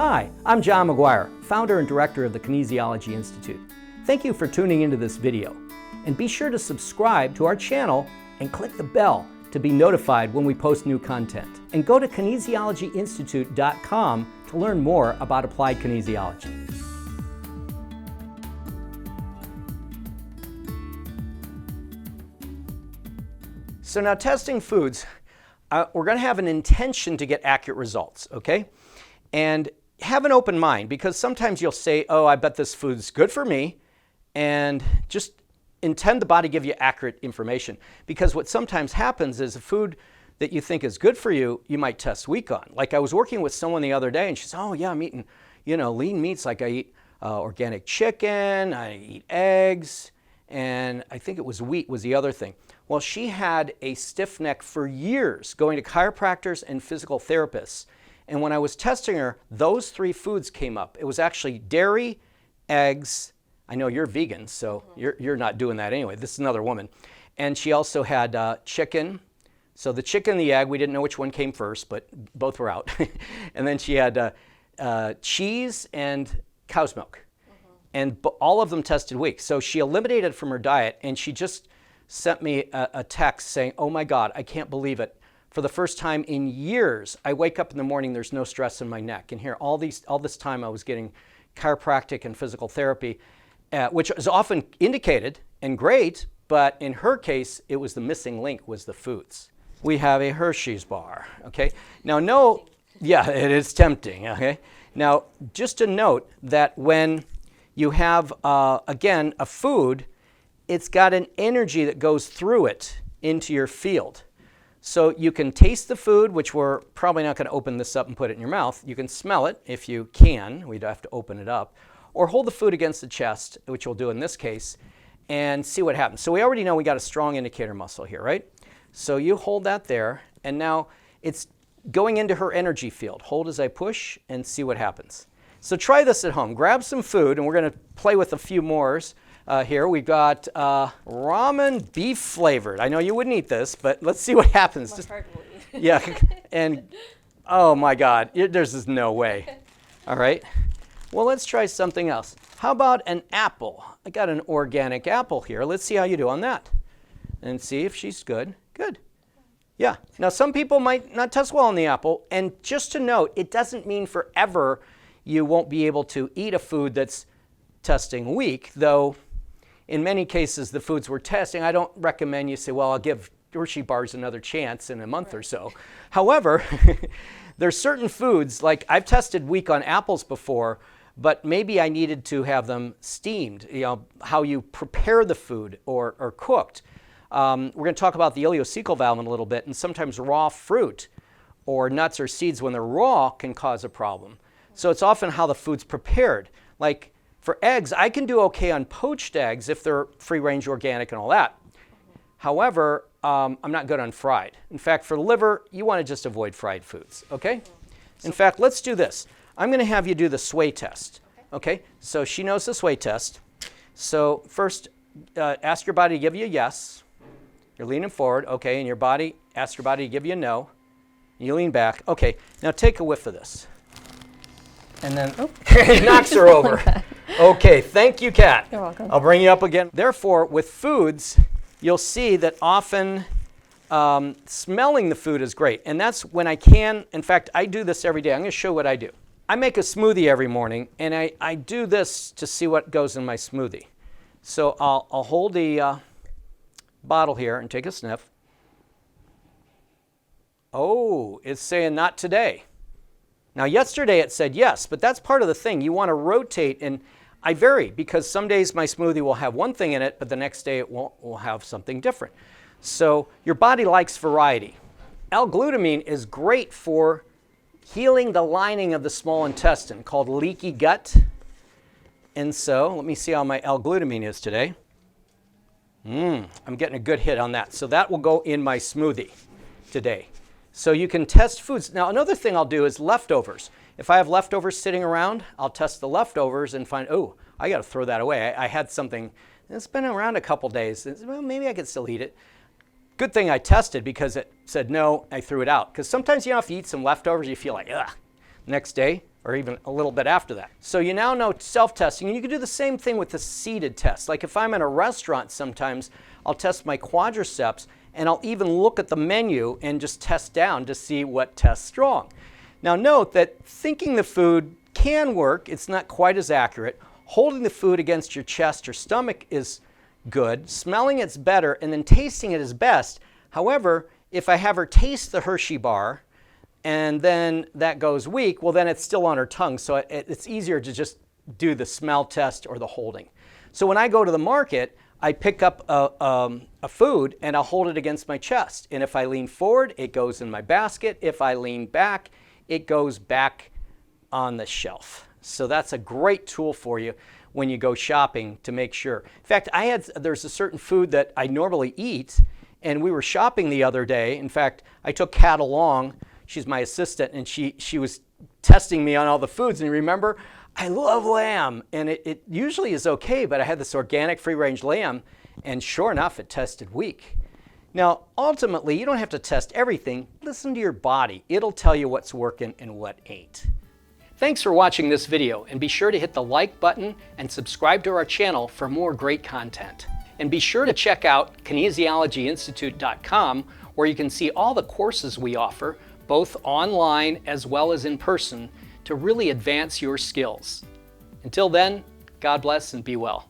Hi, I'm John McGuire, founder and director of the Kinesiology Institute. Thank you for tuning into this video. And be sure to subscribe to our channel and click the bell to be notified when we post new content. And go to kinesiologyinstitute.com to learn more about applied kinesiology. So now testing foods, we're going to have an intention to get accurate results, okay? And have an open mind, because sometimes you'll say, oh, I bet this food's good for me, and just intend the body to give you accurate information. Because what sometimes happens is a food that you think is good for you, you might test weak on. Like I was working with someone the other day and she said, oh yeah, I'm eating, lean meats, like I eat organic chicken, I eat eggs, and I think it was wheat was the other thing. Well, she had a stiff neck for years, going to chiropractors and physical therapists. And when I was testing her, those three foods came up. It was actually dairy, eggs. I know you're vegan, so you're not doing that anyway. This is another woman. And she also had chicken. So the chicken and the egg, we didn't know which one came first, but both were out. And then she had cheese and cow's milk. And all of them tested weak. So she eliminated it from her diet, and she just sent me a text saying, oh my God, I can't believe it. For the first time in years, I wake up in the morning, there's no stress in my neck. And here, all this time I was getting chiropractic and physical therapy, which is often indicated and great, but in her case, it was the missing link was the foods. We have a Hershey's bar, okay? Now, yeah, it is tempting, okay? Now, just to note that when you have, again, a food, it's got an energy that goes through it into your field. So you can taste the food, which we're probably not going to open this up and put it in your mouth. You can smell it if you can. We'd have to open it up. Or hold the food against the chest, which we'll do in this case, and see what happens. So we already know we got a strong indicator muscle here, right? So you hold that there, and now it's going into her energy field. Hold as I push and see what happens. So try this at home. Grab some food, and we're going to play with a few mores. Here we've got ramen beef flavored. I know you wouldn't eat this, but let's see what happens. My heart will eat. Yeah, and oh my God, there's just no way. All right, well, let's try something else. How about an apple? I got an organic apple here. Let's see how you do on that and see if she's good. Good. Yeah, now some people might not test well on the apple, and just to note, it doesn't mean forever you won't be able to eat a food that's testing weak, though in many cases, the foods we're testing, I don't recommend you say, well, I'll give Hershey bars another chance in a month or so. However, there's certain foods, like I've tested weak on apples before, but maybe I needed to have them steamed, how you prepare the food or cooked. We're going to talk about the ileocecal valve in a little bit, and sometimes raw fruit or nuts or seeds when they're raw can cause a problem. So it's often how the food's prepared. Like for eggs, I can do okay on poached eggs if they're free-range organic and all that. However, I'm not good on fried. In fact, for liver, you want to just avoid fried foods, okay? In fact, let's do this. I'm going to have you do the sway test, okay? So she knows the sway test. So first, ask your body to give you a yes. You're leaning forward, okay, and your body, ask your body to give you a no. You lean back. Okay, now take a whiff of this. And then he knocks her over. Okay, thank you, Kat. You're welcome. I'll bring you up again. Therefore, with foods, you'll see that often smelling the food is great. And that's when I can. In fact, I do this every day. I'm going to show what I do. I make a smoothie every morning, and I do this to see what goes in my smoothie. So I'll hold the bottle here and take a sniff. Oh, it's saying not today. Now, yesterday it said yes, but that's part of the thing. You want to rotate, and I vary because some days my smoothie will have one thing in it, but the next day it will have something different. So your body likes variety. L-glutamine is great for healing the lining of the small intestine called leaky gut. And so let me see how my L-glutamine is today. I'm getting a good hit on that. So that will go in my smoothie today. So you can test foods. Now, another thing I'll do is leftovers. If I have leftovers sitting around, I'll test the leftovers and find, oh, I got to throw that away. I had something that's been around a couple days. Well, maybe I could still eat it. Good thing I tested because it said no, I threw it out. Because sometimes, if you eat some leftovers, you feel like, ugh. Next day, or even a little bit after that. So you now know self-testing, and you can do the same thing with the seated test. Like if I'm in a restaurant sometimes, I'll test my quadriceps, and I'll even look at the menu and just test down to see what tests strong. Now note that thinking the food can work, it's not quite as accurate. Holding the food against your chest or stomach is good. Smelling it's better, and then tasting it is best. However, if I have her taste the Hershey bar and then that goes weak, well then it's still on her tongue, so it's easier to just do the smell test or the holding. So when I go to the market, I pick up a food and I'll hold it against my chest. And if I lean forward, it goes in my basket. If I lean back, it goes back on the shelf. So that's a great tool for you when you go shopping to make sure. In fact, there's a certain food that I normally eat, and we were shopping the other day. In fact, I took Kat along. She's my assistant, and she was testing me on all the foods. And remember, I love lamb, and it usually is okay, but I had this organic free-range lamb, and sure enough, it tested weak. Now, ultimately, you don't have to test everything. Listen to your body. It'll tell you what's working and what ain't. Thanks for watching this video, and be sure to hit the like button and subscribe to our channel for more great content. And be sure to check out kinesiologyinstitute.com, where you can see all the courses we offer, both online as well as in person, to really advance your skills. Until then, God bless and be well.